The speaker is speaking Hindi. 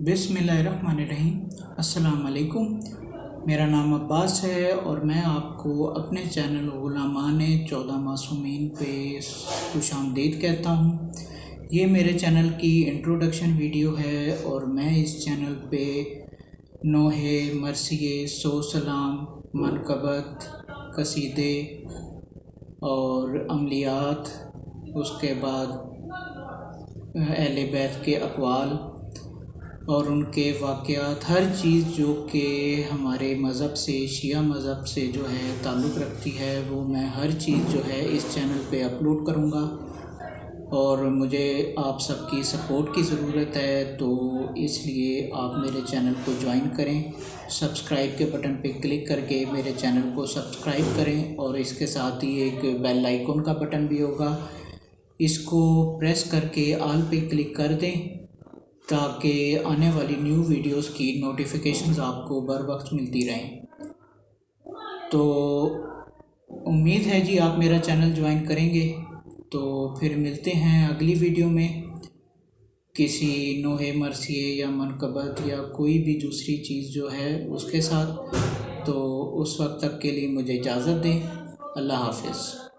बिस्मिल्लाहिर्रहमानिर्रहीम। अस्सलाम वालेकुम। मेरा नाम अब्बास है और मैं आपको अपने चैनल गुलामाने 14 मासूमीन पे खुशामदीद कहता हूँ। ये मेरे चैनल की इंट्रोडक्शन वीडियो है और मैं इस चैनल पे नोहे, मरसिए, सौ सलाम, मनकबत, कसीदे और अमलियात, उसके बाद अहले बैत के अक़वाल और उनके वाक़यात, हर चीज़ जो कि हमारे मज़हब से, शिया मज़हब से जो है ताल्लुक़ रखती है, वो मैं हर चीज़ जो है इस चैनल पे अपलोड करूँगा। और मुझे आप सबकी सपोर्ट की ज़रूरत है, तो इसलिए आप मेरे चैनल को ज्वाइन करें। सब्सक्राइब के बटन पे क्लिक करके मेरे चैनल को सब्सक्राइब करें और इसके साथ ही एक बेल आइकन का बटन भी होगा, इसको प्रेस करके ऑल पे क्लिक कर दें ताकि आने वाली न्यू वीडियोस की नोटिफिकेशंस आपको बर वक्त मिलती रहें। तो उम्मीद है जी आप मेरा चैनल ज्वाइन करेंगे। तो फिर मिलते हैं अगली वीडियो में किसी नोहे, मरसिए या मनकबत या कोई भी दूसरी चीज़ जो है उसके साथ। तो उस वक्त तक के लिए मुझे इजाज़त दें। अल्लाह हाफ़िज़।